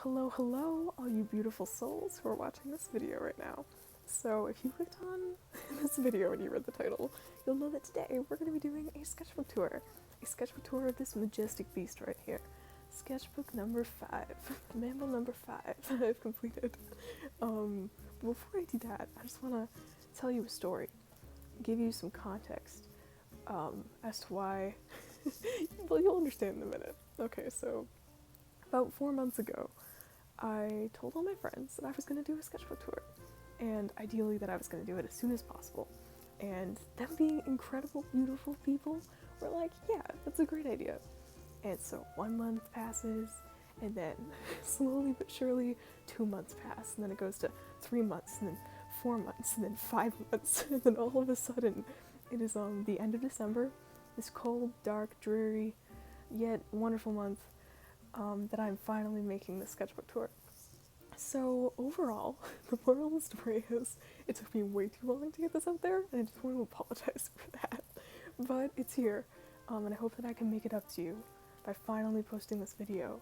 Hello, all you beautiful souls who are watching this video right now. So if you clicked on this video and you read the title, you'll know that today we're going to be doing a sketchbook tour. A sketchbook tour of this majestic beast right here. Sketchbook number 5. Mammal number 5 that I've completed. Before I do that, I just want to tell you a story. Give you some context as to why. Well, you'll understand in a minute. Okay, so about 4 months ago, I told all my friends that I was going to do a sketchbook tour, and ideally that I was going to do it as soon as possible. And them being incredible, beautiful people were like, yeah, that's a great idea. And so 1 month passes, and then slowly but surely 2 months pass, and then it goes to 3 months, and then 4 months, and then 5 months, and then all of a sudden it is the end of December, this cold, dark, dreary, yet wonderful month, that I'm finally making the sketchbook tour. So overall, the moral of the story is it took me way too long to get this out there, and I just want to apologize for that. But it's here, and I hope that I can make it up to you by finally posting this video.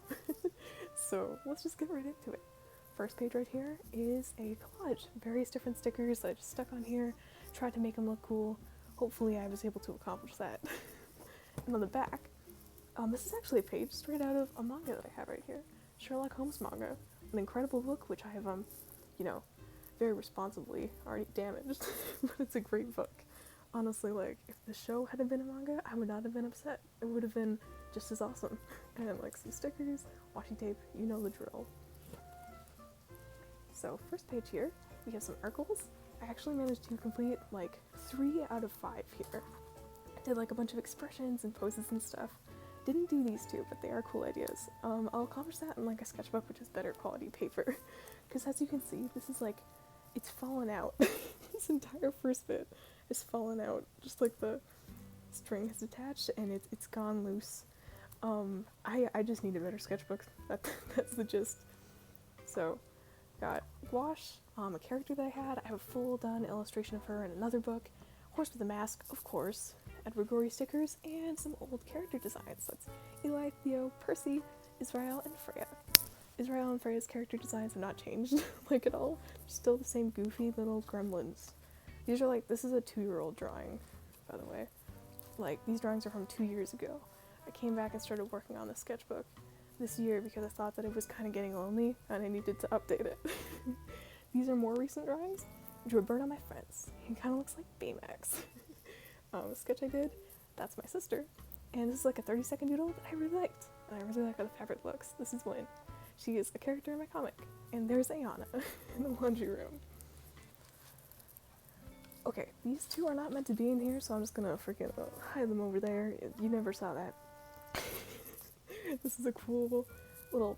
So let's just get right into it. First page right here is a collage, various different stickers that I just stuck on here, tried to make them look cool. Hopefully I was able to accomplish that. And on the back, this is actually a page straight out of a manga that I have right here. Sherlock Holmes manga. An incredible book, which I have, very responsibly already damaged. But it's a great book. Honestly, like, if the show hadn't been a manga, I would not have been upset. It would have been just as awesome. And, like, some stickers, washi tape, you know the drill. So, first page here, we have some Urkels. I actually managed to complete, 3 out of 5 here. I did, a bunch of expressions and poses and stuff. Didn't do these two, but they are cool ideas. I'll accomplish that in a sketchbook, which is better quality paper. Because as you can see, this is it's fallen out. This entire first bit is fallen out. Just the string is detached and it's gone loose. I just need a better sketchbook. That's the gist. So, got gouache, a character that I had. I have a full done illustration of her in another book. Horse with a mask, of course. Edward Gorey stickers, and some old character designs. That's Eli, Theo, Percy, Israel, and Freya. Israel and Freya's character designs have not changed, at all. Still the same goofy little gremlins. These are this is a 2-year-old drawing, by the way. These drawings are from 2 years ago. I came back and started working on the sketchbook this year because I thought that it was kind of getting lonely and I needed to update it. These are more recent drawings. I drew a bird on my fence. He kind of looks like Baymax. A sketch I did, that's my sister, and this is a 30-second doodle that I really liked, and I really like how the fabric looks. This is Lynn. She is a character in my comic, and there's Ayana in the laundry room. Okay, these two are not meant to be in here, so I'm just gonna freaking hide them over there. You never saw that. This is a cool little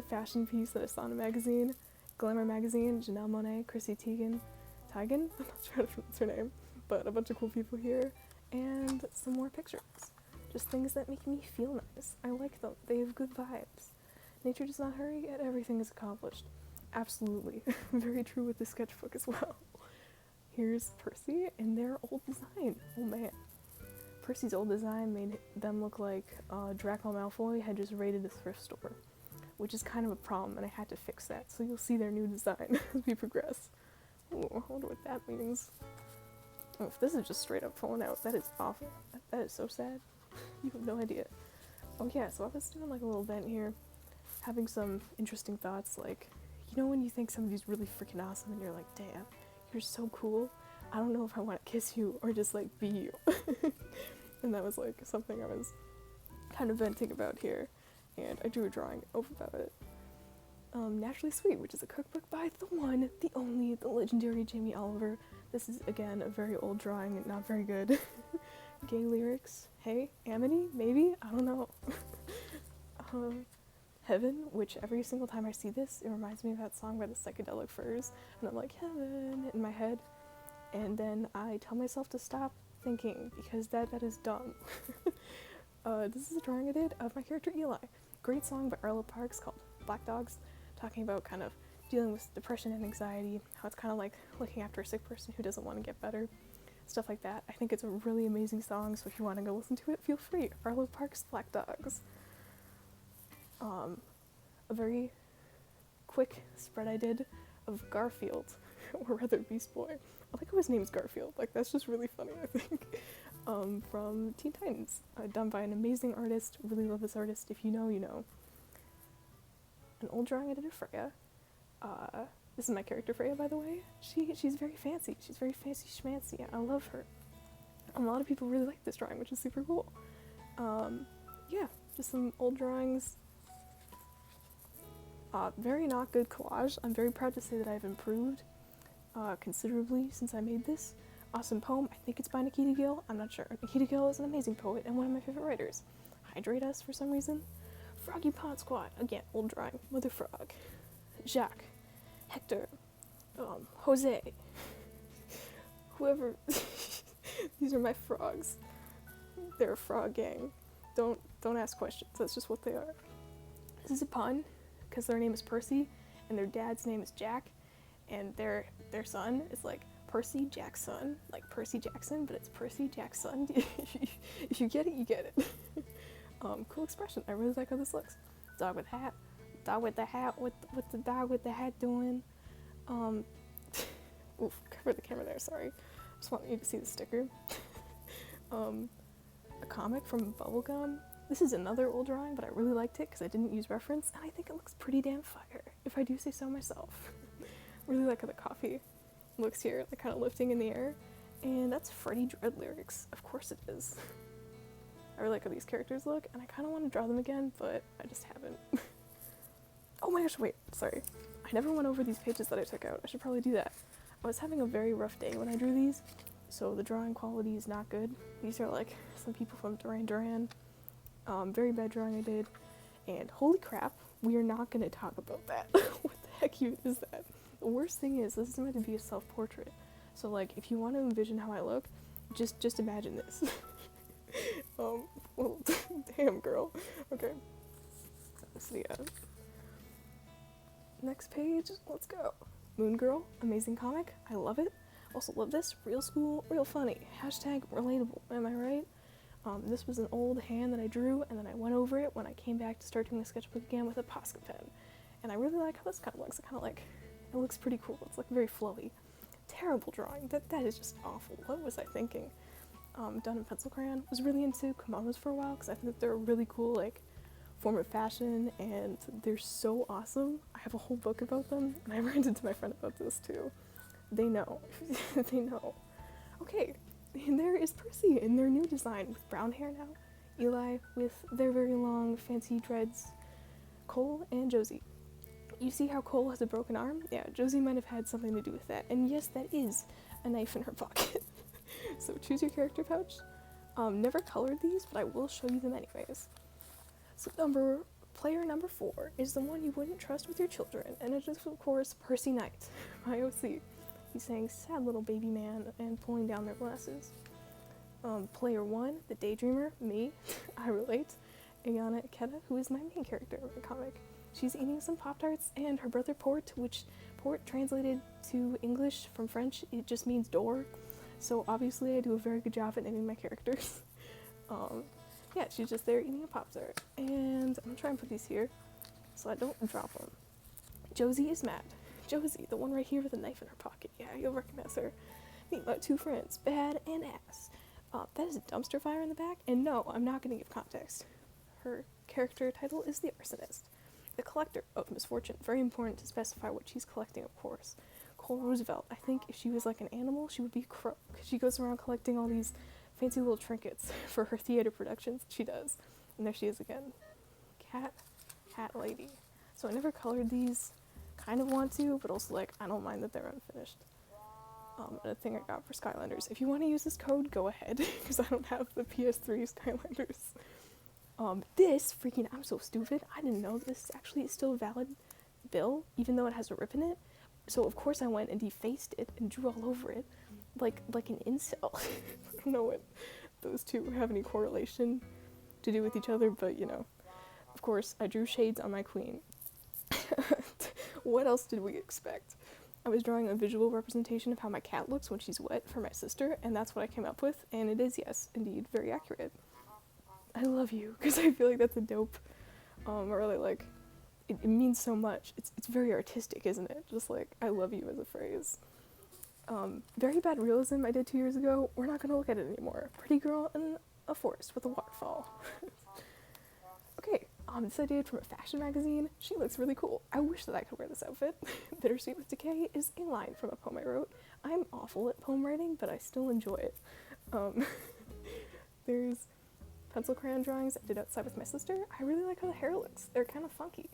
fashion piece that I saw in a magazine, Glamour magazine, Janelle Monáe, Chrissy Teigen, I'm not sure how to pronounce her name. But a bunch of cool people here, and some more pictures. Just things that make me feel nice. I like them. They have good vibes. Nature does not hurry, yet everything is accomplished. Absolutely. Very true with this sketchbook as well. Here's Percy and their old design. Oh man. Percy's old design made them look like Draco Malfoy had just raided a thrift store, which is kind of a problem, and I had to fix that. So you'll see their new design as we progress. Ooh, I wonder what that means. Oh, if this is just straight up falling out, that is awful. That is so sad. You have no idea. Oh yeah, so I was doing a little vent here, having some interesting thoughts, when you think somebody's really freaking awesome and you're like, damn, you're so cool. I don't know if I want to kiss you or just be you. And that was something I was kind of venting about here, and I drew a drawing over about it. Naturally Sweet, which is a cookbook by the one, the only, the legendary Jamie Oliver. This is, again, a very old drawing and not very good. Gay lyrics. Hey, Amity? Maybe? I don't know. Heaven, which every single time I see this, it reminds me of that song by the Psychedelic Furs. And I'm like, heaven, in my head. And then I tell myself to stop thinking, because that is dumb. This is a drawing I did of my character Eli. Great song by Arlo Parks called Black Dogs, talking about kind of dealing with depression and anxiety, how it's kind of like looking after a sick person who doesn't want to get better, stuff like that. I think it's a really amazing song, so if you want to go listen to it, feel free. Arlo Parks, Black Dogs. A very quick spread I did of Garfield, or rather Beast Boy. I like how his name is Garfield. Like, that's just really funny, I think. From Teen Titans, done by an amazing artist. Really love this artist. If you know, you know. An old drawing I did of Freya. This is my character Freya, by the way. She's very fancy. She's very fancy schmancy. I love her. A lot of people really like this drawing, which is super cool. Yeah, just some old drawings. Very not good collage. I'm very proud to say that I've improved considerably since I made this. Awesome poem. I think it's by Nikita Gill. I'm not sure. Nikita Gill is an amazing poet and one of my favorite writers. Hydrate Us for some reason. Froggy Pond Squad. Again, old drawing. Mother Frog. Jacques. Hector. Jose. Whoever. These are my frogs. They're a frog gang. Don't ask questions. That's just what they are. This is a pun because their name is Percy and their dad's name is Jack, and their son is like Percy Jack's son, like Percy Jackson, but it's Percy Jack's son. If you get it, you get it. Cool expression. I really like how this looks. Dog with hat. Dog with the hat. What's the dog with the hat doing? Oof, cover the camera there, sorry. Just want you to see the sticker. A comic from Bubblegum. This is another old drawing, but I really liked it because I didn't use reference, and I think it looks pretty damn fire, if I do say so myself. Really like how the coffee looks here, like kind of lifting in the air. And that's Freddie Dredd lyrics. Of course it is. I really like how these characters look, and I kind of want to draw them again, but I just haven't. Oh my gosh, wait, sorry. I never went over these pages that I took out. I should probably do that. I was having a very rough day when I drew these, so the drawing quality is not good. These are like some people from Duran Duran. Very bad drawing I did. And holy crap, we are not going to talk about that. What the heck even is that? The worst thing is, this is meant to be a self-portrait. So like, if you want to envision how I look, just imagine this. Well, damn girl. Okay. So yeah. Next page, let's go. Moon Girl, amazing comic. I love it. Also love this. Real school, real funny. Hashtag relatable. Am I right? This was an old hand that I drew, and then I went over it when I came back to start doing the sketchbook again with a Posca pen. And I really like how this kind of looks. It looks pretty cool. It's like very flowy. Terrible drawing. That is just awful. What was I thinking? Done in pencil crayon. Was really into kimonos for a while because I think that they're a really cool like form of fashion, and they're so awesome. I have a whole book about them, and I ranted to my friend about this too. They know. They know. Okay, and there is Percy in their new design with brown hair now. Eli with their very long fancy dreads. Cole and Josie. You see how Cole has a broken arm? Yeah, Josie might have had something to do with that. And yes, that is a knife in her pocket. So choose your character pouch. Never colored these, but I will show you them anyways. So player number 4 is the one you wouldn't trust with your children, and it is of course Percy Knight, my OC. He's saying sad little baby man and pulling down their glasses. Player 1, the Daydreamer, me, I relate. Ayana Ikeda, who is my main character in the comic. She's eating some Pop-Tarts, and her brother Port, which Port translated to English from French, it just means door. So obviously I do a very good job at naming my characters. Yeah, she's just there eating a Pop-Tart. And I'm gonna try and put these here so I don't drop them. Josie is mad. Josie, the one right here with a knife in her pocket. Yeah, you'll recognize her. Meet my 2 friends, Bad and Ass. That is a dumpster fire in the back, and no, I'm not gonna give context. Her character title is the Arsonist. The Collector of Misfortune. Very important to specify what she's collecting, of course. Cole Roosevelt. I think if she was like an animal, she would be a crow. She goes around collecting all these fancy little trinkets for her theater productions. She does. And there she is again. Hat lady. So I never colored these. Kind of want to, but also like I don't mind that they're unfinished. And a thing I got for Skylanders. If you want to use this code, go ahead, because I don't have the PS3 Skylanders. This freaking, I'm so stupid. I didn't know this actually is still a valid bill, even though it has a rip in it. So of course I went and defaced it and drew all over it, like an incel. I don't know what those two have any correlation to do with each other, but you know. Of course, I drew shades on my queen. What else did we expect? I was drawing a visual representation of how my cat looks when she's wet for my sister, and that's what I came up with, and it is, yes, indeed, very accurate. I love you, because I feel like that's a dope, or like it means so much. It's very artistic, isn't it? Just like, I love you as a phrase. Very bad realism I did 2 years ago. We're not gonna look at it anymore. Pretty girl in a forest with a waterfall. Okay, this I did from a fashion magazine. She looks really cool. I wish that I could wear this outfit. Bittersweet with Decay is a line from a poem I wrote. I'm awful at poem writing, but I still enjoy it. There's pencil crayon drawings I did outside with my sister. I really like how the hair looks. They're kind of funky.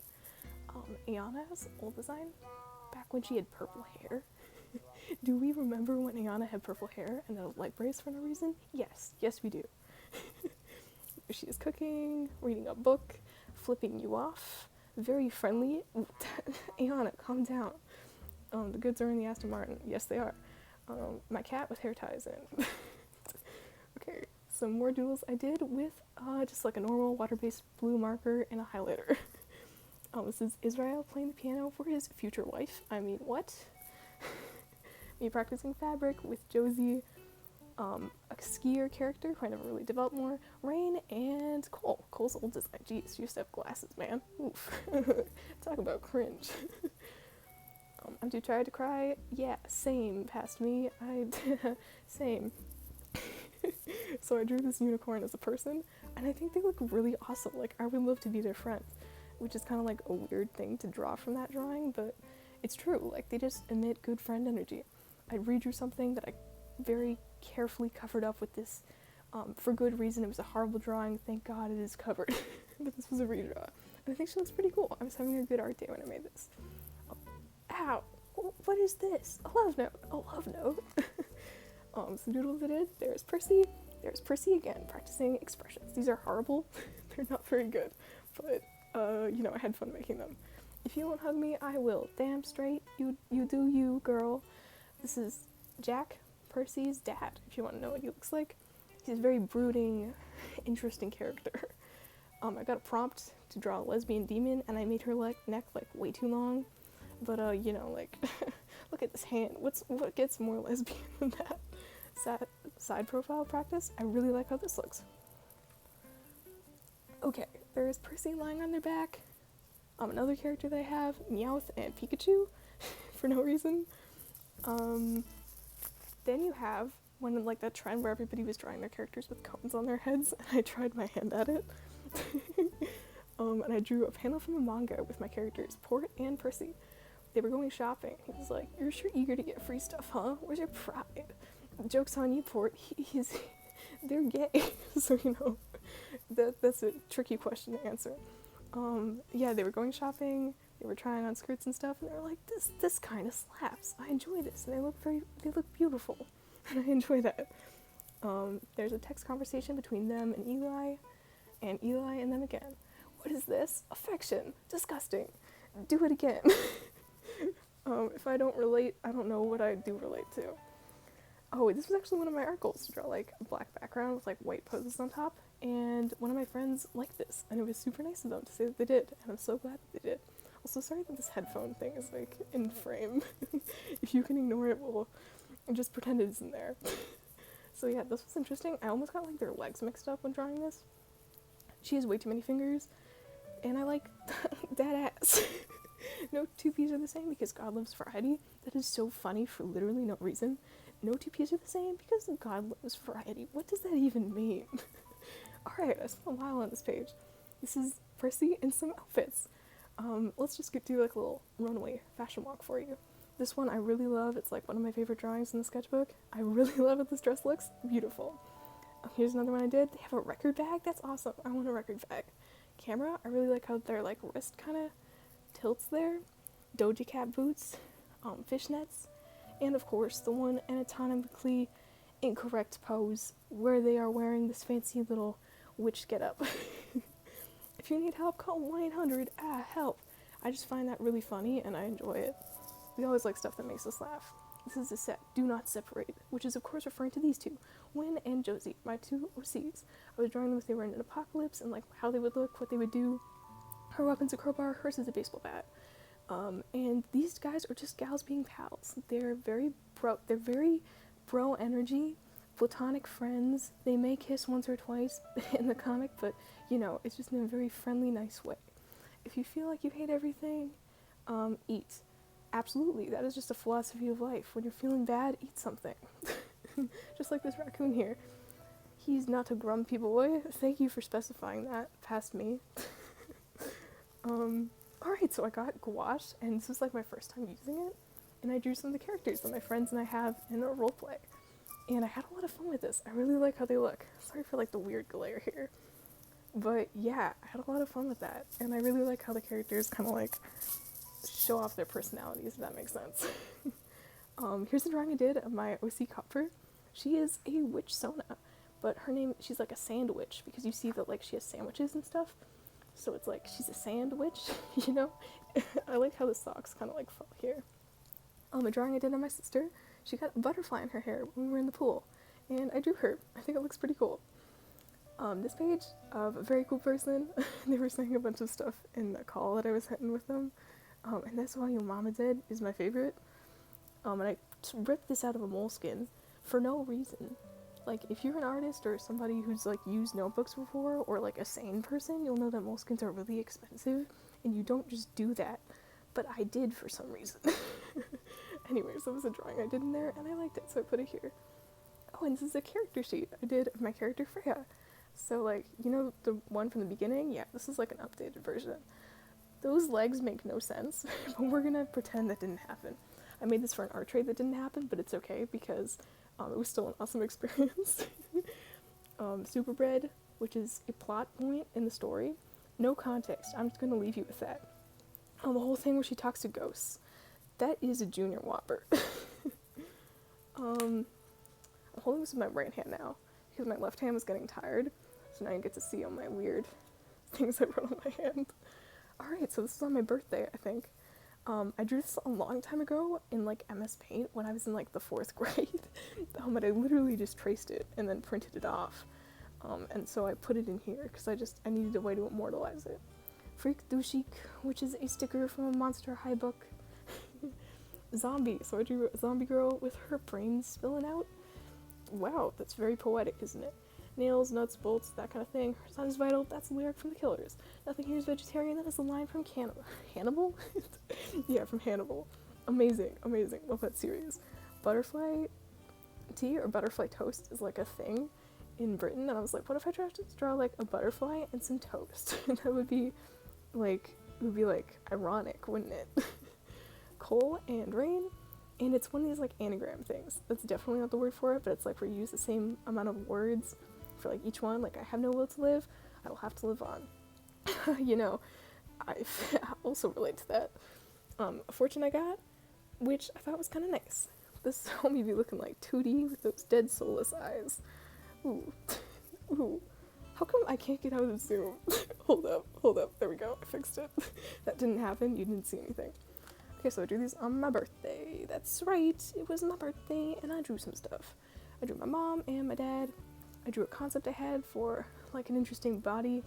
Ayana's old design, back when she had purple hair. Do we remember when Ayana had purple hair and a light brace for no reason? Yes, we do. She is cooking, reading a book, flipping you off, very friendly. Ayana, calm down. The goods are in the Aston Martin. Yes, they are. My cat with hair ties in. Okay, some more doodles I did with just like a normal water-based blue marker and a highlighter. This is Israel playing the piano for his future wife. I mean, what? Me practicing fabric with Josie, a skier character who I never really developed more, Rain, and Cole. Cole's old design. Jeez, you used to have glasses, man. Oof. Talk about cringe. I'm too tired to cry. Yeah, same. Past me. Same. So I drew this unicorn as a person, and I think they look really awesome. Like, I would love to be their friend, which is kind of like a weird thing to draw from that drawing, but it's true. Like, they just emit good friend energy. I redrew something that I very carefully covered up with this, for good reason. It was a horrible drawing. Thank God it is covered. But this was a redraw. And I think she looks pretty cool. I was having a good art day when I made this. Ow! What is this? A love note. A love note. Some doodles I did. There's Percy. There's Percy again, practicing expressions. These are horrible. They're not very good. But, I had fun making them. If you won't hug me, I will. Damn straight. You do you, girl. This is Jack, Percy's dad, if you want to know what he looks like. He's a very brooding, interesting character. I got a prompt to draw a lesbian demon, and I made her neck way too long. But, look at this hand. What gets more lesbian than that? Side profile practice. I really like how this looks. Okay, there's Percy lying on their back. Another character that I have, Meowth and Pikachu, for no reason. Then you have one like that trend where everybody was drawing their characters with cones on their heads, and I tried my hand at it. And I drew a panel from a manga with my characters, Port and Percy. They were going shopping. He was like, "You're sure eager to get free stuff, huh? Where's your pride?" Joke's on you, Port. They're gay. So, that's a tricky question to answer. They were going shopping. They were trying on skirts and stuff, and they were like, this kind of slaps. I enjoy this, and they look beautiful, and I enjoy that. There's a text conversation between them and Eli and them again. What is this? Affection. Disgusting. Do it again. If I don't relate, I don't know what I do relate to. Oh, this was actually one of my art goals, to draw a black background with white poses on top, and one of my friends liked this, and it was super nice of them to say that they did, and I'm so glad that they did. Also, sorry that this headphone thing is in frame. If you can ignore it, we'll just pretend it isn't there. So yeah, this was interesting. I almost got their legs mixed up when drawing this. She has way too many fingers, and I like that ass. No two peas are the same because God loves variety. That is so funny for literally no reason. No two peas are the same because God loves variety. What does that even mean? Alright, I spent a while on this page. This is Percy in some outfits. Let's just do a little runway fashion walk for you. This one I really love. It's one of my favorite drawings in the sketchbook. I really love how this dress looks. Beautiful. Here's another one I did. They have a record bag. That's awesome. I want a record bag. Camera. I really like how their wrist kind of tilts there. Doja Cat boots. Fishnets. And of course the one anatomically incorrect pose where they are wearing this fancy little witch getup. If you need help, call 1-800-HELP. I just find that really funny and I enjoy it. We always like stuff that makes us laugh. This is a set, Do Not Separate, which is of course referring to these two, Win and Josie, my two OCs. I was drawing them if they were in an apocalypse and how they would look, what they would do. Her weapon's a crowbar, hers is a baseball bat. And these guys are just gals being pals. They're very bro energy, platonic friends. They may kiss once or twice in the comic, but it's just in a very friendly, nice way. if you feel like you hate everything, eat. Absolutely, that is just a philosophy of life. When you're feeling bad, eat something. Just like this raccoon here. He's not a grumpy boy. Thank you for specifying that past me. Alright, so I got gouache, and this was like my first time using it, and I drew some of the characters that my friends and I have in a roleplay. And I had a lot of fun with this. I really like how they look. Sorry for like the weird glare here. But yeah, I had a lot of fun with that. And I really like how the characters kind of like show off their personalities, if that makes sense. Here's a drawing I did of my OC Copper. She is a witch Sona, but her name, she's like a sand witch, because you see that like she has sandwiches and stuff. So it's like she's a sand witch, you know? I like how the socks kind of like fall here. A drawing I did of my sister, she got a butterfly in her hair when we were in the pool, and I drew her. I think it looks pretty cool. This page of a very cool person, they were saying a bunch of stuff in the call that I was hitting with them, and That's Why Your Mama Dead is my favorite. And I ripped this out of a moleskin for no reason. Like, if you're an artist or somebody who's like used notebooks before, or like a sane person, you'll know that moleskins are really expensive, and you don't just do that. But I did for some reason. Anyways, that was a drawing I did in there, and I liked it, so I put it here. Oh, and this is a character sheet I did of my character Freya. So, like, you know the one from the beginning? Yeah, this is like an updated version. Those legs make no sense, but we're gonna pretend that didn't happen. I made this for an art trade that didn't happen, but it's okay, because it was still an awesome experience. Superbred, which is a plot point in the story. No context, I'm just gonna leave you with that. The whole thing where she talks to ghosts. That is a junior whopper. I'm holding this with my right hand now, because my left hand was getting tired, so now you get to see all my weird things I wrote on my hand. Alright, so this is on my birthday, I think. I drew this a long time ago in like MS Paint when I was in like the 4th grade, but I literally just traced it and then printed it off. And so I put it in here, because I needed a way to immortalize it. Freak Dushik, which is a sticker from a Monster High book. Zombie, so I drew a zombie girl with her brains spilling out. Wow, that's very poetic, isn't it? Nails, nuts, bolts, that kind of thing. Her son is vital, that's a lyric from The Killers. Nothing here is vegetarian, that is a line from Hannibal? Yeah, from Hannibal. Amazing, amazing, love that series. Butterfly tea or butterfly toast is like a thing in Britain, and I was like, what if I tried to draw like a butterfly and some toast? And that would be like, ironic, wouldn't it? Coal and rain, and it's one of these like anagram things. That's definitely not the word for it, but it's like where you use the same amount of words for like each one. Like, I have no will to live, I will have to live on. You know, I also relate to that. A fortune I got, which I thought was kind of nice. This homie be looking like 2D with those dead soulless eyes. Ooh. Ooh. How come I can't get out of Zoom? Hold up, there we go, I fixed it. That didn't happen, you didn't see anything. Okay, so I drew these on my birthday. That's right, it was my birthday, and I drew some stuff. I drew my mom and my dad. I drew a concept I had for, like, an interesting body,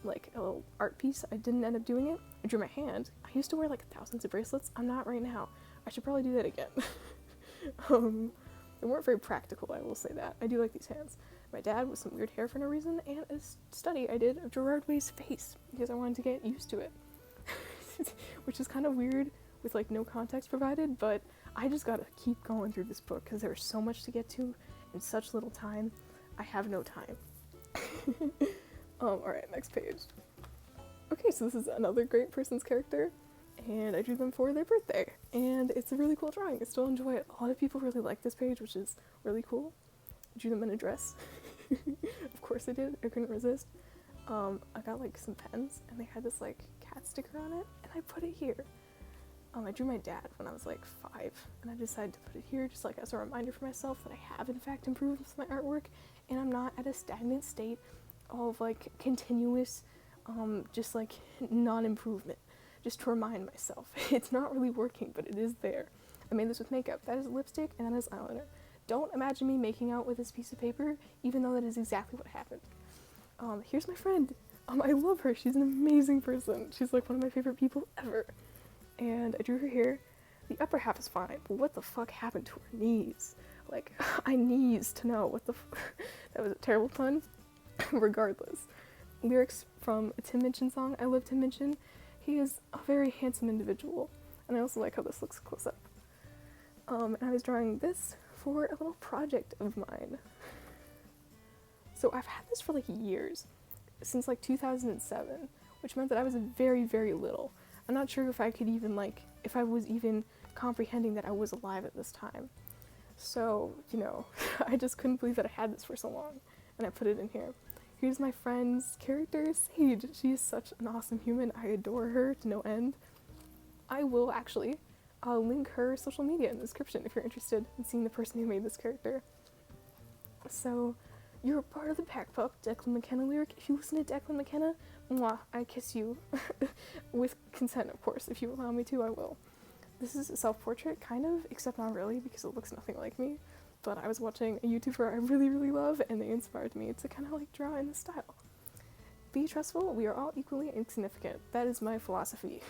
like a little art piece. I didn't end up doing it. I drew my hand. I used to wear, like, thousands of bracelets. I'm not right now. I should probably do that again. They weren't very practical, I will say that. I do like these hands. My dad with some weird hair for no reason, and a study I did of Gerard Way's face, because I wanted to get used to it. Which is kind of weird with like no context provided, but I just gotta keep going through this book because there's so much to get to in such little time. I have no time. Alright, next page. Okay, so this is another great person's character, and I drew them for their birthday, and it's a really cool drawing. I still enjoy it. A lot of people really like this page, which is really cool. I drew them in a dress. Of course I did, I couldn't resist. I got like some pens, and they had this like cat sticker on it, and I put it here. I drew my dad when I was like 5, and I decided to put it here just like as a reminder for myself that I have in fact improved with my artwork, and I'm not at a stagnant state of like continuous, just like non-improvement, just to remind myself. It's not really working, but it is there. I made this with makeup. That is lipstick, and that is eyeliner. Don't imagine me making out with this piece of paper, even though that is exactly what happened. Here's my friend. I love her. She's an amazing person. She's like one of my favorite people ever. And I drew her here. The upper half is fine, but what the fuck happened to her knees? Like, I needs to know what the that was a terrible pun. Regardless. lyrics from a Tim Minchin song. I love Tim Minchin. He is a very handsome individual, and I also like how this looks close up. And I was drawing this for a little project of mine. So I've had this for like years, since like 2007, which meant that I was very, very little. I'm not sure if I could even if I was even comprehending that I was alive at this time. So, I just couldn't believe that I had this for so long, and I put it in here. Here's my friend's character, Sage. She is such an awesome human. I adore her to no end. I will actually link her social media in the description if you're interested in seeing the person who made this character. So, you're part of the Pack Pup, Declan McKenna lyric. If you listen to Declan McKenna, mwah, I kiss you. With consent, of course. If you allow me to, I will. This is a self-portrait, kind of, except not really, because it looks nothing like me. But I was watching a YouTuber I really, really love, and they inspired me to kind of draw in this style. Be trustful, we are all equally insignificant. That is my philosophy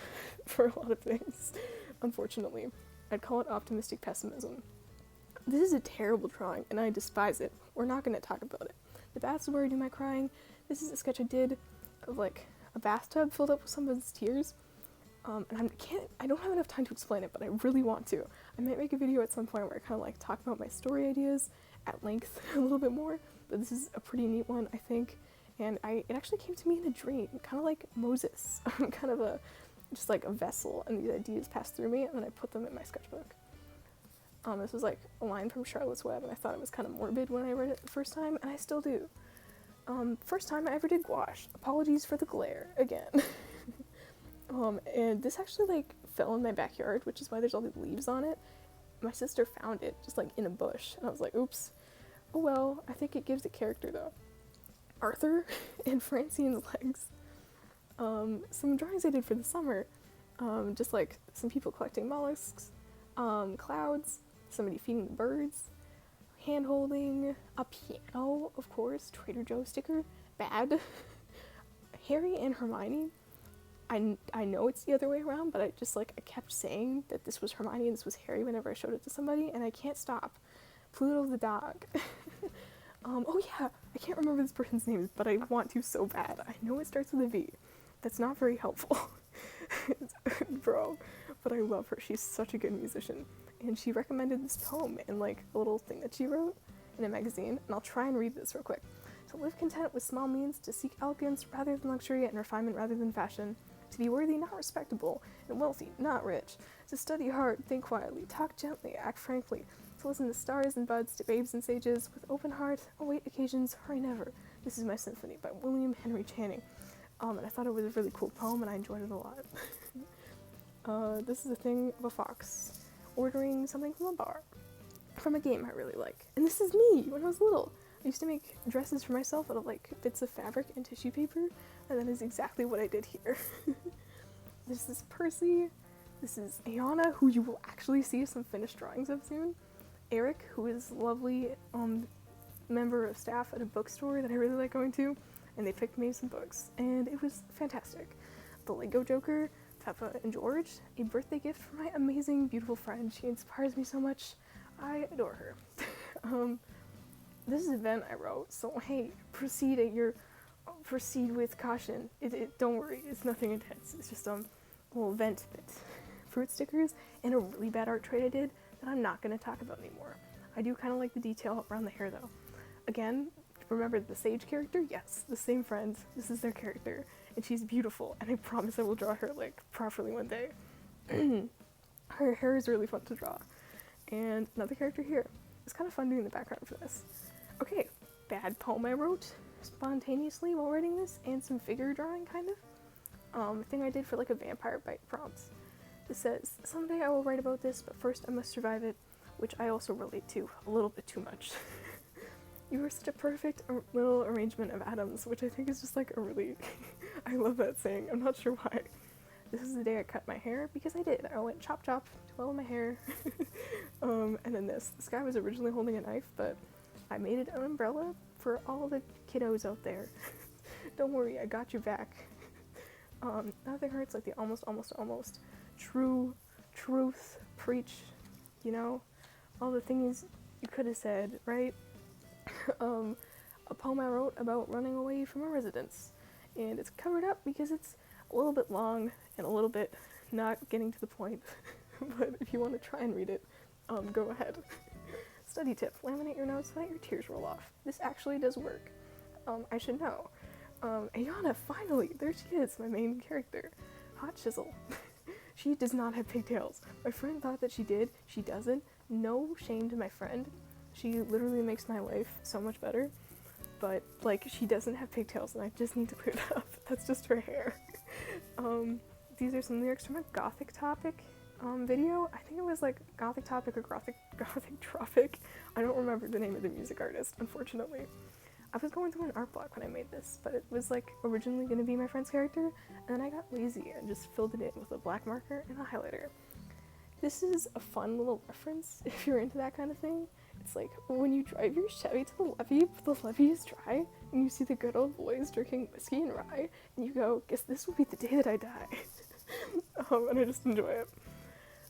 for a lot of things, unfortunately. I'd call it optimistic pessimism. This is a terrible drawing, and I despise it. We're not going to talk about it. The bath's where I do my crying. This is a sketch I did of a bathtub filled up with someone's tears. And I don't have enough time to explain it, but I really want to. I might make a video at some point where I kind of talk about my story ideas at length a little bit more, but this is a pretty neat one, I think, and it actually came to me in a dream, kind of like Moses. I'm kind of just like a vessel, and these ideas passed through me, and then I put them in my sketchbook. This was a line from Charlotte's Web, and I thought it was kind of morbid when I read it the first time, and I still do. First time I ever did gouache. Apologies for the glare, again. And this actually fell in my backyard, which is why there's all these leaves on it. My sister found it just in a bush, and I was like, oops. Oh well, I think it gives it character though. Arthur and Francine's legs. Some drawings I did for the summer, just some people collecting mollusks, clouds, somebody feeding the birds, hand holding, a piano, of course, Trader Joe's sticker, bad. Harry and Hermione. I know it's the other way around, but I kept saying that this was Hermione and this was Harry whenever I showed it to somebody, and I can't stop. Pluto the dog. Oh yeah, I can't remember this person's name, but I want to so bad. I know it starts with a V. That's not very helpful. Bro. But I love her. She's such a good musician. And she recommended this poem in a little thing that she wrote in a magazine, and I'll try and read this real quick. To live content with small means, to seek elegance rather than luxury and refinement rather than fashion, to be worthy, not respectable, and wealthy, not rich, to study hard, think quietly, talk gently, act frankly, to listen to stars and buds, to babes and sages, with open heart, await occasions, hurry never. This is my symphony by William Henry Channing. And I thought it was a really cool poem, and I enjoyed it a lot. This is a thing of a fox ordering something from a bar, from a game I really like. And this is me when I was little. I used to make dresses for myself out of bits of fabric and tissue paper, and that is exactly what I did here. This is Percy. This is Ayana, who you will actually see some finished drawings of soon. Eric, who is a lovely member of staff at a bookstore that I really like going to, and they picked me some books, and it was fantastic. The Lego Joker, Peppa and George, a birthday gift from my amazing, beautiful friend. She inspires me so much. I adore her. This is an event I wrote, so hey, proceed with caution. Don't worry, it's nothing intense. It's just a little event bit. Fruit stickers and a really bad art trade I did that I'm not going to talk about anymore. I do kind of like the detail around the hair though. Again, remember the Sage character? Yes, the same friends. This is their character, and she's beautiful, and I promise I will draw her properly one day. Her hair is really fun to draw. And another character here. It's kind of fun doing the background for this. Okay, bad poem I wrote spontaneously while writing this, and some figure drawing, kind of. Thing I did for a vampire bite prompts. It says, someday I will write about this, but first I must survive it, which I also relate to a little bit too much. You are such a perfect little arrangement of atoms, which I think is just a really, I love that saying, I'm not sure why. This is the day I cut my hair, because I did. I went chop chop to oil my hair. And then this guy was originally holding a knife, but I made it an umbrella for all the kiddos out there. Don't worry, I got your back. Nothing hurts like the almost, true, truth, preach, all the things you could have said, right? A poem I wrote about running away from a residence. and it's covered up because it's a little bit long and a little bit not getting to the point. But if you want to try and read it, go ahead. Study tip: laminate your notes so that your tears roll off. This actually does work. I should know. Ayana, finally, there she is, my main character. Hot chisel. She does not have pigtails. My friend thought that she did. She doesn't. No shame to my friend. She literally makes my life so much better. But, like, she doesn't have pigtails, and I just need to clear it up. That's just her hair. These are some lyrics from a Gothic Topic video. I think it was, like, Gothic Topic or Gothic Tropic. I don't remember the name of the music artist, unfortunately. I was going through an art block when I made this, but it was, like, originally going to be my friend's character, and then I got lazy and just filled it in with a black marker and a highlighter. This is a fun little reference if you're into that kind of thing. It's like when you drive your Chevy to the levee, but the levee is dry, and you see the good old boys drinking whiskey and rye, and you go, guess this will be the day that I die. And I just enjoy it.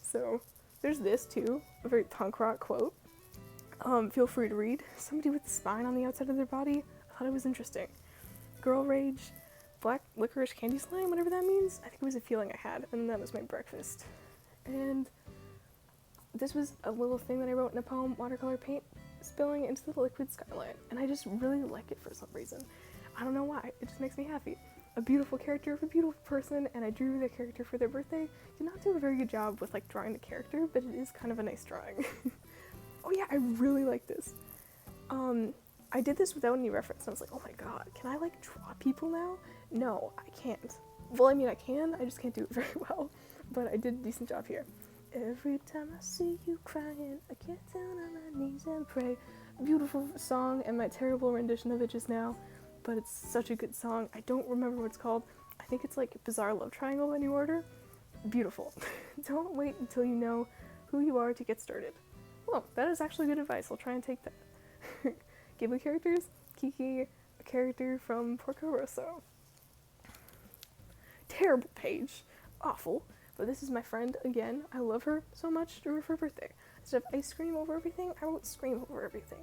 So, there's this too, a very punk rock quote. Feel free to read. Somebody with a spine on the outside of their body. I thought it was interesting. Girl rage, black licorice candy slime, whatever that means. I think it was a feeling I had, and that was my breakfast. And this was a little thing that I wrote in a poem, watercolor paint spilling into the liquid skyline, and I just really like it for some reason. I don't know why, it just makes me happy. A beautiful character of a beautiful person, and I drew the character for their birthday. Did not do a very good job with, like, drawing the character, but it is kind of a nice drawing. Oh yeah, I really like this. I did this without any reference, and I was like, oh my god, can I, like, draw people now? No, I can't. Well, I mean, I can, I just can't do it very well, but I did a decent job here. Every time I see you crying, I get down on my knees and pray. Beautiful song, and my terrible rendition of it just now, but it's such a good song. I don't remember what it's called. I think it's like Bizarre Love Triangle by New Order. Beautiful. Don't wait until you know who you are to get started. Well, that is actually good advice. I'll try and take that. Ghibli characters, Kiki, a character from Porco Rosso. Terrible page. Awful. But this is my friend again. I love her so much. Drew her for her birthday. Instead of ice cream over everything, I wrote scream over everything.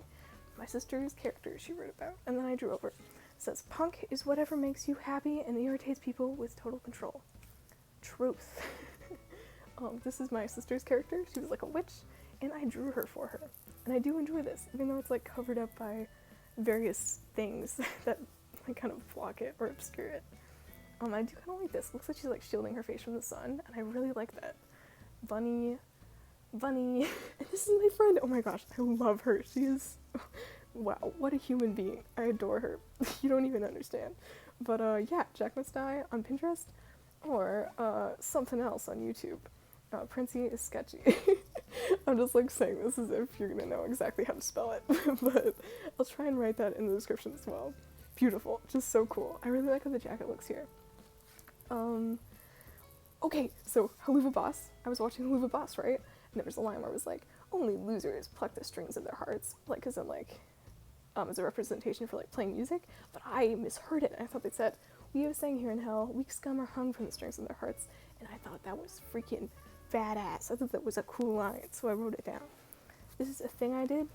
My sister's character she wrote about, and then I drew over. It says, punk is whatever makes you happy and irritates people with total control. Truth. This is my sister's character. She was like a witch, and I drew her for her. And I do enjoy this, even though it's like covered up by various things that like kind of block it or obscure it. I do kind of like this. Looks like she's like shielding her face from the sun, and I really like that. Bunny, and this is my friend. Oh my gosh, I love her. She is, wow, what a human being. I adore her. You don't even understand. But yeah, Jack Must Die on Pinterest, or something else on YouTube. Princey is sketchy. I'm just like saying this as if you're gonna know exactly how to spell it, but I'll try and write that in the description as well. Beautiful, just so cool. I really like how the jacket looks here. Okay, so Haluva Boss. I was watching Haluva Boss, right? And there was a line where it was like, only losers pluck the strings of their hearts, like as in like, as a representation for like playing music, but I misheard it, and I thought they said, we have sang here in hell, weak scum are hung from the strings of their hearts, and I thought that was freaking badass. I thought that was a cool line, so I wrote it down. This is a thing I did.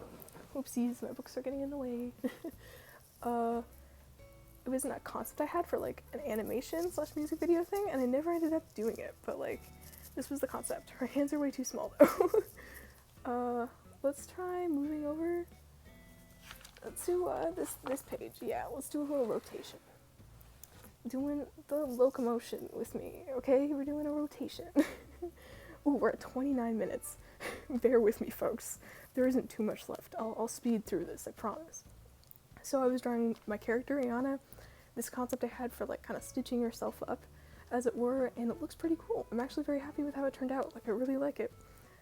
Oopsies, my books are getting in the way. It wasn't a concept I had for like an animation / music video thing, and I never ended up doing it, but like, this was the concept. Her hands are way too small though. Let's try moving over to this page. Yeah, let's do a little rotation. Doing the locomotion with me, okay? We're doing a rotation. Ooh, we're at 29 minutes. Bear with me, folks. There isn't too much left. I'll speed through this, I promise. So I was drawing my character, Ayana, this concept I had for like kind of stitching yourself up, as it were, and it looks pretty cool. I'm actually very happy with how it turned out. Like, I really like it.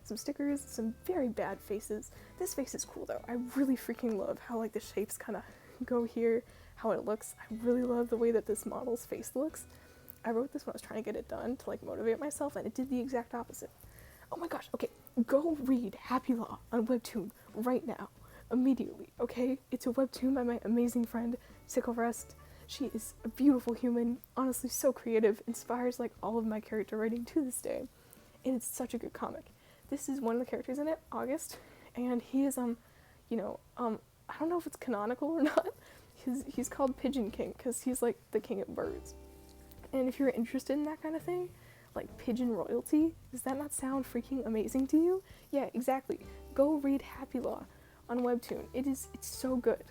Some stickers, some very bad faces. This face is cool though. I really freaking love how like the shapes kind of go here, how it looks. I really love the way that this model's face looks. I wrote this when I was trying to get it done to like motivate myself, and it did the exact opposite. Oh my gosh, okay, go read Happy Law on Webtoon right now, immediately, okay? It's a webtoon by my amazing friend, Sickle Rest. She is a beautiful human, honestly so creative, inspires like all of my character writing to this day, and it's such a good comic. This is one of the characters in it, August, and he is, I don't know if it's canonical or not. He's called Pigeon King because he's like the king of birds. And if you're interested in that kind of thing, like pigeon royalty, does that not sound freaking amazing to you? Yeah, exactly. Go read Happy Law on Webtoon. It's so good.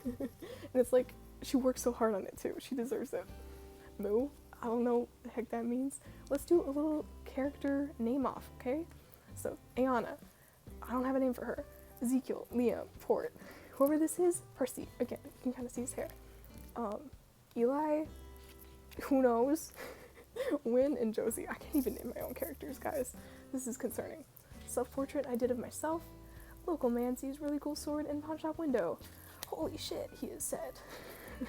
And it's like, she works so hard on it too. She deserves it. Moo? I don't know what the heck that means. Let's do a little character name off, okay? So, Ayana. I don't have a name for her. Ezekiel, Liam, Port. Whoever this is, Percy. Again, you can kind of see his hair. Eli, who knows? Win and Josie. I can't even name my own characters, guys. This is concerning. Self-portrait I did of myself. Local man sees really cool sword in pawn shop window. Holy shit, he is said.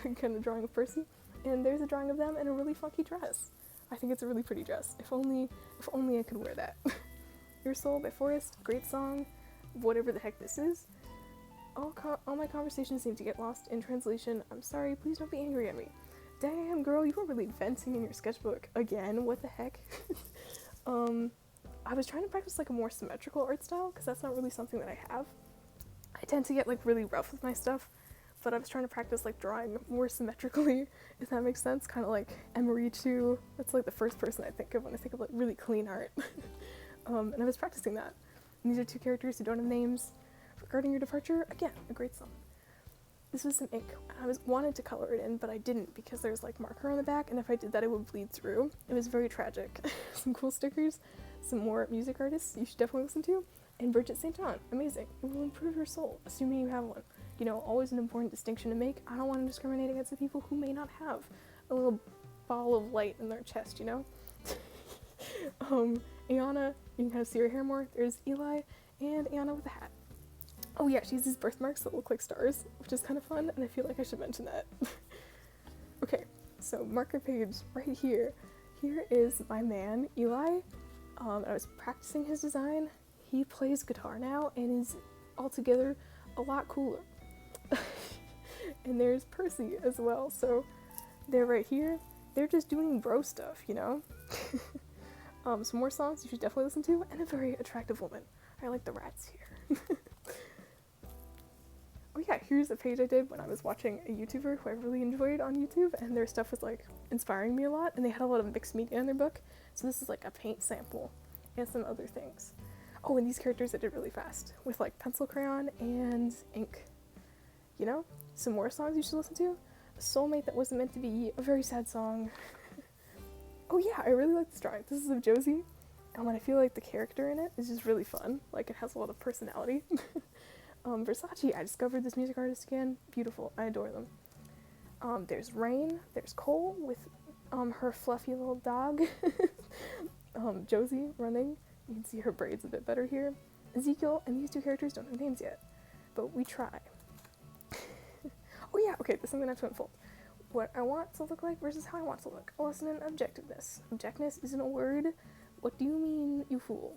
Kind of drawing of Percy. And there's a drawing of them in a really funky dress. I think it's a really pretty dress. If only I could wear that. Your Soul by Forrest, great song. Whatever the heck this is. All my conversations seem to get lost in translation. I'm sorry, please don't be angry at me. Damn, girl, you were really venting in your sketchbook. Again, what the heck? I was trying to practice like a more symmetrical art style, because that's not really something that I have. I tend to get like really rough with my stuff, but I was trying to practice like drawing more symmetrically, if that makes sense. Kind of like Emery too. That's like the first person I think of when I think of like really clean art. And I was practicing that. And these are two characters who don't have names. Regarding your departure, again, a great song. This was some ink. I wanted to color it in, but I didn't because there's like marker on the back, and if I did that, it would bleed through. It was very tragic. Some cool stickers, some more music artists you should definitely listen to, and Bridget St. John, amazing. It will improve your soul, assuming you have one. You know, always an important distinction to make. I don't want to discriminate against the people who may not have a little ball of light in their chest, you know? Ayana, you can kind of see her hair more. There's Eli, and Ayana with a hat. Oh yeah, she has these birthmarks that look like stars, which is kind of fun, and I feel like I should mention that. Okay, so marker page right here. Here is my man, Eli. I was practicing his design. He plays guitar now and is altogether a lot cooler. And there's Percy as well, so they're right here. They're just doing bro stuff, you know? Some more songs you should definitely listen to, and a very attractive woman. I like the rats here. Oh yeah, here's a page I did when I was watching a YouTuber who I really enjoyed on YouTube, and their stuff was like inspiring me a lot, and they had a lot of mixed media in their book. So this is like a paint sample and some other things. Oh, and these characters I did really fast with like pencil crayon and ink. You know, some more songs you should listen to. A Soulmate That Wasn't Meant to Be, a very sad song. Oh yeah, I really like this drawing. This is of Josie, and I feel like the character in it is just really fun. Like it has a lot of personality. Versace, I discovered this music artist again. Beautiful, I adore them. There's Rain, there's Cole with her fluffy little dog. Josie running, you can see her braids a bit better here. Ezekiel, and these two characters don't have names yet, but we try. Oh yeah, okay, this is something I have to unfold. What I want to look like versus how I want to look. A lesson in objectiveness. Objectiveness isn't a word. What do you mean, you fool?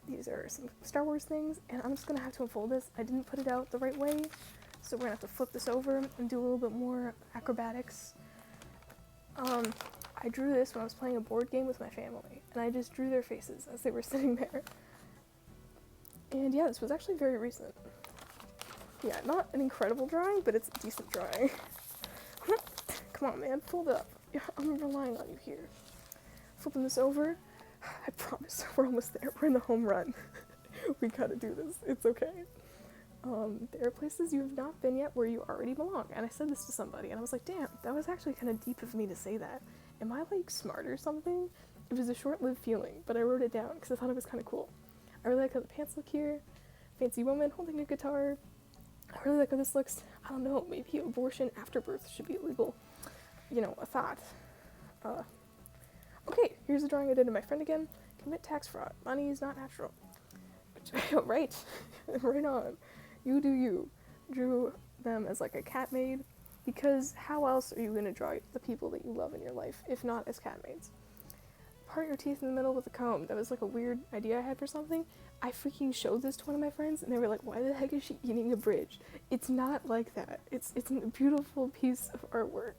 These are some Star Wars things, and I'm just gonna have to unfold this. I didn't put it out the right way, so we're gonna have to flip this over and do a little bit more acrobatics. I drew this when I was playing a board game with my family, and I just drew their faces as they were sitting there. And yeah, this was actually very recent. Yeah, not an incredible drawing, but it's a decent drawing. Come on, man, fold up. Yeah, I'm relying on you here. Flipping this over. I promise, we're almost there. We're in the home run. We gotta do this. It's okay. There are places you have not been yet where you already belong. And I said this to somebody, and I was like, damn, that was actually kind of deep of me to say that. Am I, like, smart or something? It was a short-lived feeling, but I wrote it down because I thought it was kind of cool. I really like how the pants look here. Fancy woman holding a guitar. I really like how this looks. I don't know, maybe abortion after birth should be illegal. You know, a thought. Okay, here's a drawing I did of my friend again. Commit tax fraud. Money is not natural. Right. Right on. You do you. Drew them as like a cat maid, because how else are you going to draw the people that you love in your life if not as cat maids? Part your teeth in the middle with a comb. That was like a weird idea I had for something. I freaking showed this to one of my friends, and they were like, why the heck is she eating a bridge? It's not like that. It's a beautiful piece of artwork.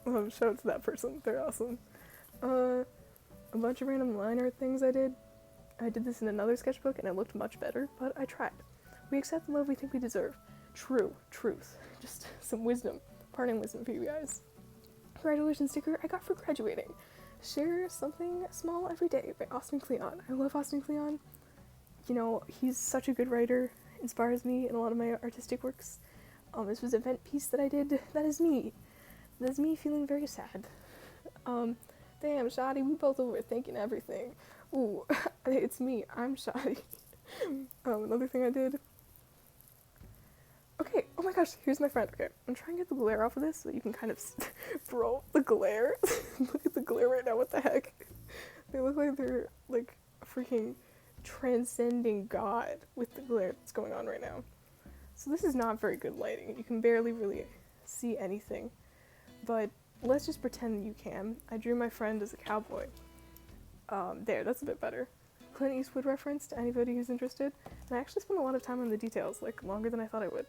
Shout out to that person. They're awesome. A bunch of random line art things I did. I did this in another sketchbook, and it looked much better, but I tried. We accept the love we think we deserve. truth. Just some wisdom, parting wisdom for you guys. Congratulations sticker I got for graduating. Share something small every day by Austin Kleon. I love Austin Kleon. You know, he's such a good writer, inspires me in a lot of my artistic works. This was an event piece that I did. That is me feeling very sad. Damn, Shoddy, we both overthinking everything. Ooh, it's me, I'm Shoddy. Another thing I did. Okay, oh my gosh, here's my friend. Okay, I'm trying to get the glare off of this so that you can kind of, bro, the glare. Look at the glare right now, what the heck? They look like they're, like, freaking transcending God with the glare that's going on right now. So this is not very good lighting. You can barely really see anything. But let's just pretend you can. I drew my friend as a cowboy. There, that's a bit better. Clint Eastwood reference to anybody who's interested. And I actually spent a lot of time on the details, like longer than I thought I would.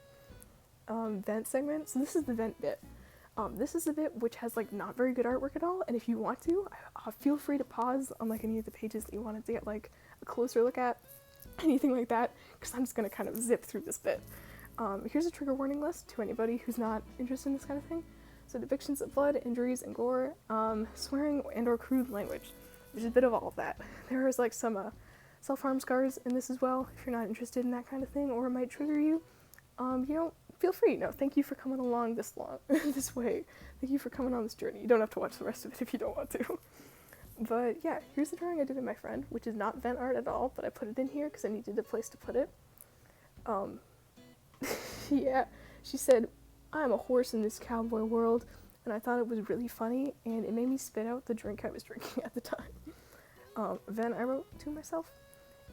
Vent segment. So this is the vent bit. This is the bit which has like not very good artwork at all. And if you want to, feel free to pause on like any of the pages that you wanted to get like a closer look at, anything like that, because I'm just gonna kind of zip through this bit. Here's a trigger warning list to anybody who's not interested in this kind of thing. So depictions of blood, injuries, and gore, swearing and or crude language. There's a bit of all of that. There is like some self-harm scars in this as well, if you're not interested in that kind of thing, or it might trigger you. You know, feel free. No, thank you for coming along this way. Thank you for coming on this journey. You don't have to watch the rest of it if you don't want to. But yeah, here's the drawing I did of my friend, which is not vent art at all, but I put it in here because I needed a place to put it. Yeah, she said, I'm a horse in this cowboy world, and I thought it was really funny, and it made me spit out the drink I was drinking at the time. Then I wrote to myself,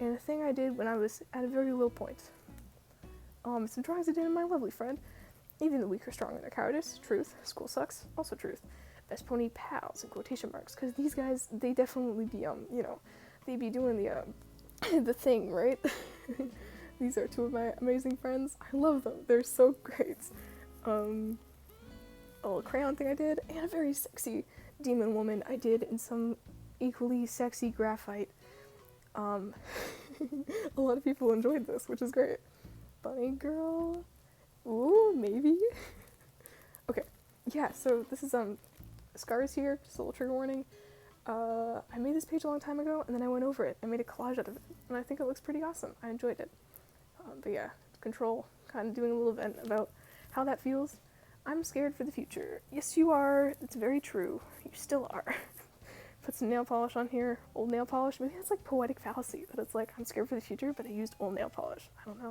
and a thing I did when I was at a very low point. Some drawings I did of my lovely friend. Even the weak are stronger than cowardice. Truth. School sucks. Also truth. Best pony pals in quotation marks, because these guys, they definitely be, you know, they be doing the, the thing, right? These are two of my amazing friends. I love them. They're so great. A little crayon thing I did, and a very sexy demon woman I did in some equally sexy graphite. A lot of people enjoyed this, which is great. Bunny girl. Ooh, maybe. Okay, yeah, so this is, scars here, just a little trigger warning. I made this page a long time ago, and then I went over it. I made a collage out of it, and I think it looks pretty awesome. I enjoyed it. But yeah, control, kind of doing a little event about how that feels. I'm scared for the future. Yes, you are. It's very true. You still are. Put some nail polish on here. Old nail polish. Maybe that's like poetic fallacy, that it's like, I'm scared for the future, but I used old nail polish. I don't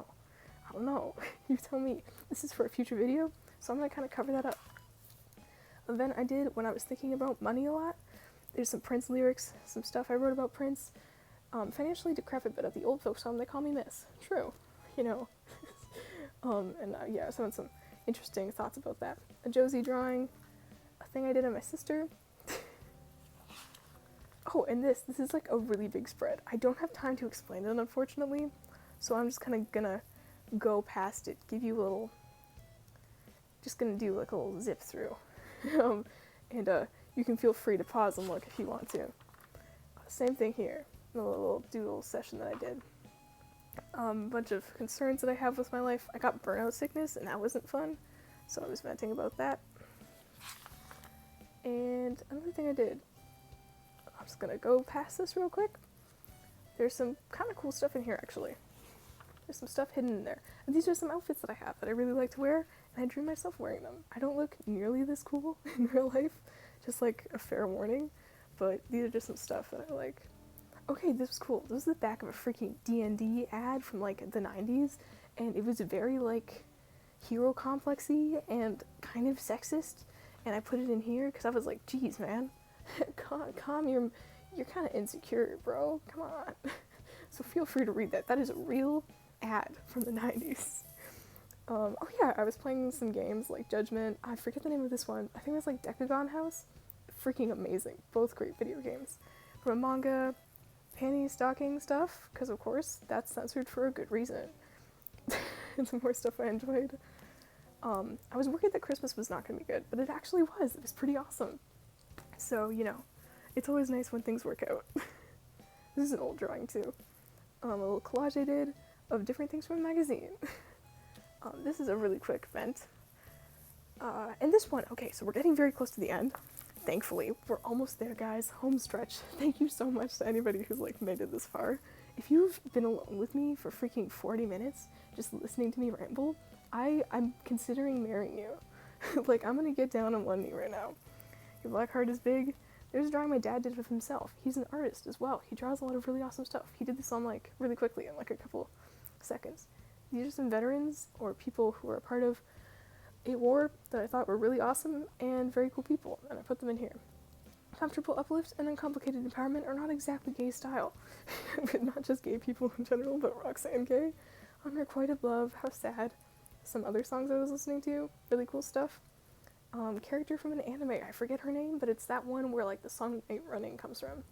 know. You tell me. This is for a future video, so I'm gonna kind of cover that up. Event I did when I was thinking about money a lot. There's some Prince lyrics, some stuff I wrote about Prince. Financially decrepit, but at the old folks home they call me Miss. True, you know. Yeah, so I had some interesting thoughts about that. A Josie drawing, a thing I did on my sister. Oh, and this is like a really big spread. I don't have time to explain it, unfortunately, so I'm just kind of gonna go past it, give you a little, just gonna do like a little zip through. And you can feel free to pause and look if you want to. Same thing here, a little doodle session that I did. Bunch of concerns that I have with my life. I got burnout sickness, and that wasn't fun, so I was venting about that. And another thing I did, I'm just gonna go past this real quick. There's some kind of cool stuff in here, actually. There's some stuff hidden in there. And these are some outfits that I have that I really like to wear, and I drew myself wearing them. I don't look nearly this cool in real life, just like a fair warning, but these are just some stuff that I like. Okay, this was cool. This was the back of a freaking D&D ad from like the 90s, and it was very like hero complexy and kind of sexist, and I put it in here because I was like, geez, man, calm, you're kind of insecure, bro, come on. So feel free to read that. That is a real ad from the 90s. Oh yeah, I was playing some games like Judgment. I forget the name of this one. I think it was like Decagon House. Freaking amazing. Both great video games. From a manga, panty stocking stuff, because of course that's censored for a good reason. And some more stuff I enjoyed. I was worried that Christmas was not going to be good, but it actually was. It was pretty awesome. So, you know, it's always nice when things work out. This is an old drawing too. A little collage I did of different things from a magazine. This is a really quick vent. And this one, okay, so we're getting very close to the end. Thankfully, we're almost there, guys. Home stretch. Thank you so much to anybody who's like made it this far. If you've been alone with me for freaking 40 minutes, just listening to me ramble, I'm considering marrying you. Like, I'm gonna get down on one knee right now. Your black heart is big. There's a drawing my dad did of himself. He's an artist as well. He draws a lot of really awesome stuff. He did this on like really quickly in like a couple seconds. These are some veterans or people who are a part of a war that I thought were really awesome and very cool people, and I put them in here. Comfortable uplift and uncomplicated empowerment are not exactly gay style. But not just gay people in general, but Roxanne gay. Unrequited love, how sad. Some other songs I was listening to, really cool stuff. Character from an anime, I forget her name, but it's that one where like the song Night Running comes from.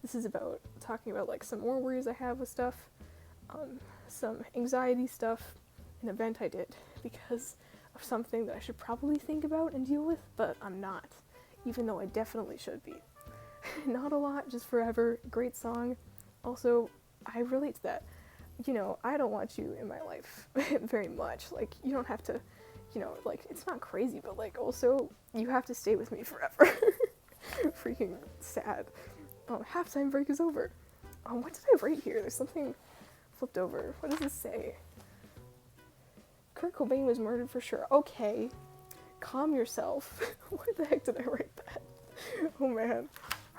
This is about talking about like some more worries I have with stuff, some anxiety stuff, an event I did because of something that I should probably think about and deal with, but I'm not, even though I definitely should be. Not a lot, just forever, great song. Also, I relate to that. You know, I don't want you in my life very much. Like, you don't have to, you know, like, it's not crazy, but like, also, you have to stay with me forever. Freaking sad. Halftime break is over. What did I write here? There's something flipped over. What does this say? Kurt Cobain was murdered for sure. Okay. Calm yourself. Why the heck did I write that? Oh man.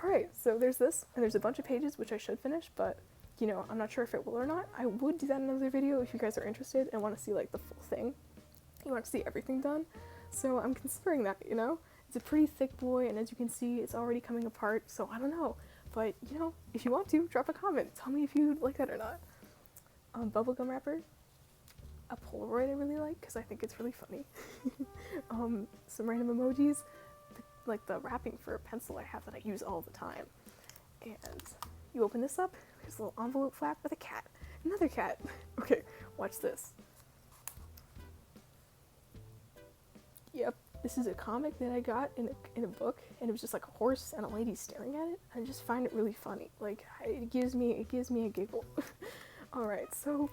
Alright, so there's this, and there's a bunch of pages which I should finish, but, you know, I'm not sure if it will or not. I would do that in another video if you guys are interested and want to see, like, the full thing. You want to see everything done. So I'm considering that, you know? It's a pretty thick boy, and as you can see, it's already coming apart, so I don't know. But, you know, if you want to, drop a comment. Tell me if you like that or not. Bubblegum wrapper. A Polaroid I really like, because I think it's really funny. Some random emojis. Like the wrapping for a pencil I have that I use all the time. And you open this up, there's a little envelope flap with a cat. Another cat. Okay, watch this. Yep, this is a comic that I got in a book, and it was just like a horse and a lady staring at it. I just find it really funny. Like, it gives me a giggle. Alright, so,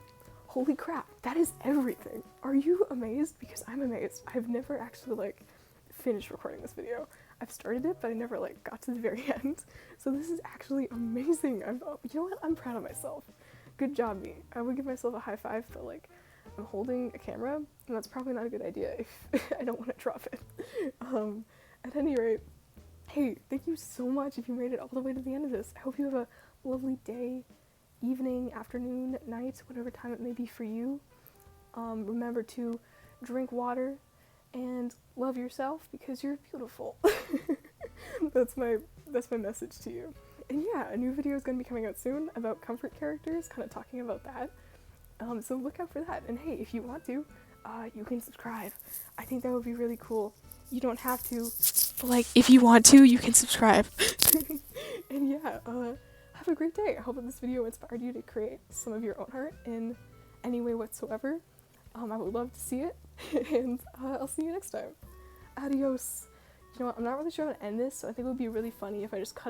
holy crap, that is everything. Are you amazed? Because I'm amazed. I've never actually, like, finished recording this video. I've started it, but I never, like, got to the very end. So this is actually amazing. You know what? I'm proud of myself. Good job, me. I would give myself a high five, but, like, I'm holding a camera, and that's probably not a good idea if I don't want to drop it. At any rate, hey, thank you so much if you made it all the way to the end of this. I hope you have a lovely day, evening, afternoon, night, whatever time it may be for you. Remember to drink water and love yourself because you're beautiful. That's my message to you. And yeah, a new video is going to be coming out soon about comfort characters, kind of talking about that. So look out for that. And hey, if you want to, you can subscribe. I think that would be really cool. You don't have to, but like, if you want to, you can subscribe. And yeah, have a great day. I hope that this video inspired you to create some of your own art in any way whatsoever. I would love to see it, and I'll see you next time. Adios. You know what, I'm not really sure how to end this, so I think it would be really funny if I just cut it